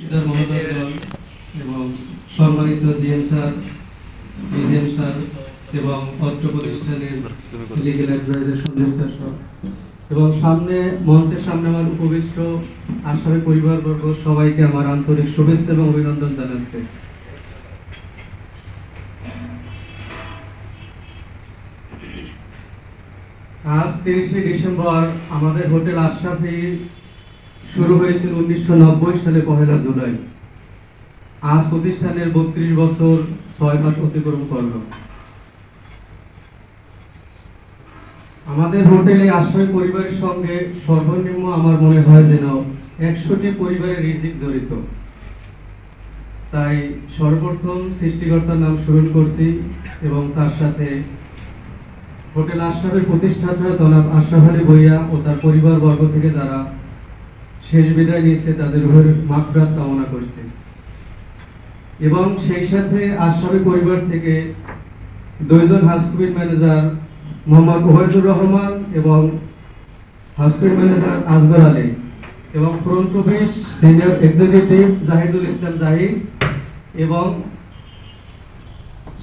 Either মহোদয়গণ এবং সম্মানিত জিএম স্যার, বিজিএম স্যার এবং অত্র প্রতিষ্ঠানের লিগ্যাল অ্যাডভাইজার সঞ্জয় স্যার এবং মঞ্চের সামনে আমার উপবিষ্ট আসামি পরিবারবর্গ সবাইকে আমার আন্তরিক শুভেচ্ছা এবং অভিনন্দন জানাচ্ছি। আজ 30শে ডিসেম্বর আমাদের হোটেল আশরাফি শুরু হয়েছিল 1990 সালে 1 জুলাই। আজ প্রতিষ্ঠানের 32 বছর 6 মাস অতিক্রম করল। আমাদের হোটেলে আশ্রয় পরিবারের সঙ্গে সর্বনিম্ন আমার মনে হয় যেন 100টি পরিবারের রিজিক জড়িত। তাই সর্বপ্রথম সৃষ্টিকর্তার নাম স্মরণ করছি এবং তার সাথে হোটেল আশরাফের প্রতিষ্ঠাতা জনাব আশরাফ আলী ভূঁইয়া ও তার পরিবারবর্গ থেকে যারা শেষ বিদায় নিয়েছে তাদের উপর মাগফিরাত কামনা করছি এবং সেই সাথে আশরাফি পরিবার থেকে 2 জন হাউসকিপিং ম্যানেজার মোহাম্মদ ওবায়দুর রহমান এবং হাউসকিপিং ম্যানেজার আসগর আলী এবং front office senior executive Zahidul Islam Zahid এবং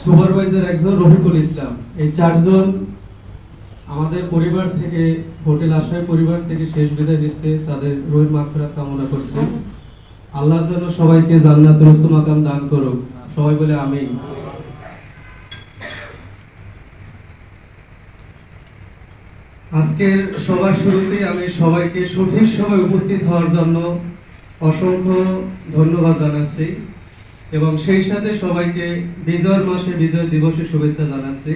সুপারভাইজার একজন রফিকুল ইসলাম, এই 4 জন আমাদের পরিবার থেকে হোটেল আশরাফি পরিবার থেকে শেষ বিদায় নিচ্ছে। তাদের রুহের মাগফিরাত কামনা করছি। আল্লাহ যেন সবাইকে জান্নাতুল উসুল মাকাম দান করুক, সবাই বলে আমিন। আজকের সবার শুরুতেই আমি সবাইকে সঠিক সময় উপস্থিত হওয়ার জন্য অসংখ্য ধন্যবাদ জানাচ্ছি এবং সেই সাথে সবাইকে বিজয় মাসে বিজয় দিবসের শুভেচ্ছা জানাচ্ছি।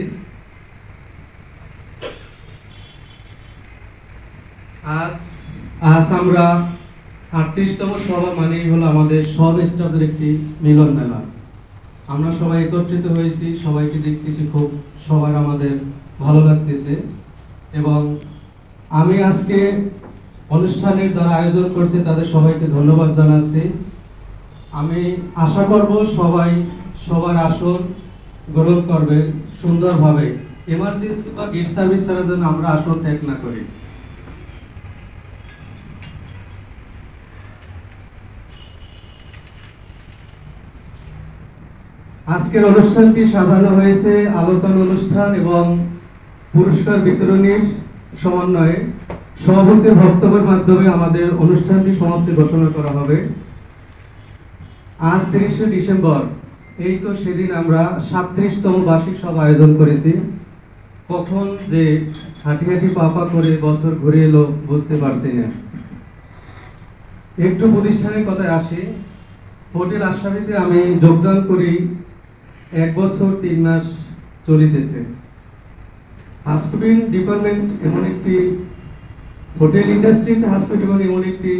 আজ আমরা 38তম সভা মানেই হলো আমাদের সব স্টাফদের একটি মিলন মেলা। আমরা সবাই একত্রিত হয়েছি, সবাইকে দেখতেছি, খুব সবার আমাদের ভালো লাগতেছে এবং আমি আজকে অনুষ্ঠানের যারা আয়োজন করছে তাদের সবাইকে ধন্যবাদ জানাচ্ছি। আমি আশা করব সবাই সবার আসন গ্রহণ করবেন সুন্দরভাবে। এমার্জেন্সি বা গেট সার্ভিস ছাড়া যেন আমরা আসন ত্যাগ না করি। আজকের অনুষ্ঠানটি সাজানো হয়েছে আলোচনা অনুষ্ঠান এবং পুরস্কার বিতরণীর সমন্বয়ে। সভাপতির বক্তব্যের মাধ্যমে আমাদের অনুষ্ঠানটি সমাপ্তি ঘোষণা করা হবে। আজ 30শে ডিসেম্বর, এই তো সেদিন আমরা 37তম বার্ষিক সভা আয়োজন করেছি। কখন যে হাঁটি হাঁটি পাপা করে বছর ঘুরে এলো বুঝতে পারছি না। একটু প্রতিষ্ঠানের কথায় আসি। হোটেল আশরাফিতে আমি যোগদান করি 1 বছর 3 মাস চলিতেছে। হাউসকিপিং ডিপার্টমেন্ট এমন একটি হোটেল ইন্ডাস্ট্রিতে হাউসকিপিং এমন একটি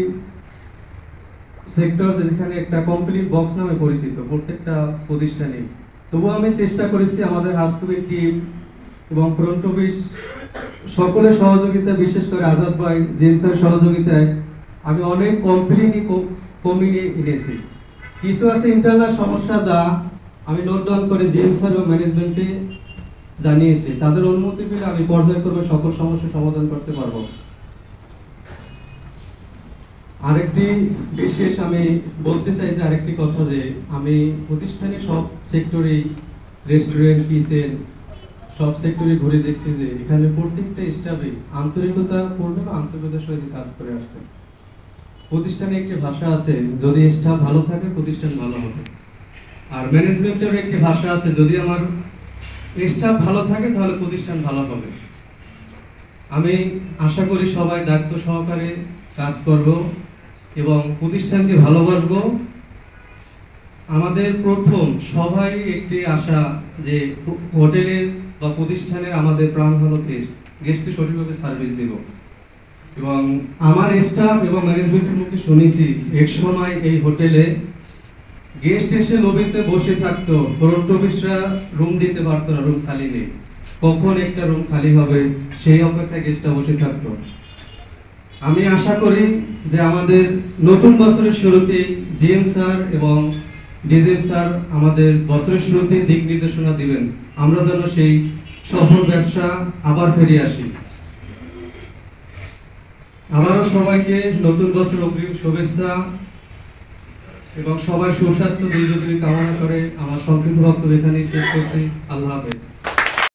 সেক্টর যেখানে একটা কমপ্লিট বক্স নামে পরিচিত প্রত্যেকটা প্রতিষ্ঠানে। তবুও আমি চেষ্টা করেছি আমাদের হাউসকিপিং টিম এবং ফ্রন্ট অফিস সকলের সহযোগিতা, বিশেষ করে আজাদ ভাই জেমসের সহযোগিতায় আমি অনেক কমিয়ে এনেছি। কিছু আছে ইন্টারনাল সমস্যা যা আমি নোট ডাউন করে জিএম স্যার এবং ম্যানেজমেন্টে জানিয়েছি। তাদের অনুমতি পেলে আমি পর্যায়ক্রমে সকল সমস্যা সমাধান করতে পারবো। আরেকটি বিশেষ আমি বলতে চাই যে আরেকটি কথা, যে আমি প্রতিষ্ঠানে সব সেক্টরে রেস্টুরেন্ট, কিচেন সব সেক্টরে ঘুরে দেখছি যে এখানে প্রত্যেকটা স্টাফে আন্তরিকতাপূর্ণ আন্তরিকতার সহিত কাজ করে আসছে। প্রতিষ্ঠানে একটি ভাষা আছে, যদি স্টাফ ভালো থাকে প্রতিষ্ঠান ভালো হবে। আর ম্যানেজমেন্টের একটি ভাষা আছে, যদি আমার স্টাফ ভালো থাকে তাহলে প্রতিষ্ঠান ভালো হবে। আমি আশা করি সবাই দায়িত্ব সহকারে কাজ করব এবং প্রতিষ্ঠানকে ভালোবাসবো। আমাদের প্রথম সবাই একটি আশা যে হোটেলের বা প্রতিষ্ঠানের আমাদের প্রাণ হলো গেস্টকে সঠিকভাবে সার্ভিস দেব এবং আমার স্টাফ এবং ম্যানেজমেন্টের মুখে শুনেছি এক সময় এই হোটেলে গেস্ট এসে লবিতে বসে থাকতো, ফ্রন্ট অফিসরা রুম দিতে পারতো না, রুম খালি নেই, কখন একটা রুম খালি হবে সেই অপেক্ষায় গেস্টরা বসে থাকতো। আমি আশা করি যে আমাদের নতুন বছরের শুরুতে জিএম স্যার এবং ডিজিএম স্যার আমাদের বছরের শুরুতে দিক নির্দেশনা দিবেন, আমরা যেন সেই সফল ব্যবসা আবার ফিরে আসি। আবারও সবাইকে নতুন বছর অগ্রিম শুভেচ্ছা এবং সবার সুস্বাস্থ্য দীর্ঘজীবী কামনা করে আমার সংক্ষিপ্ত বক্তব্য এখানেই শেষ করছি। আল্লাহ হাফেজ।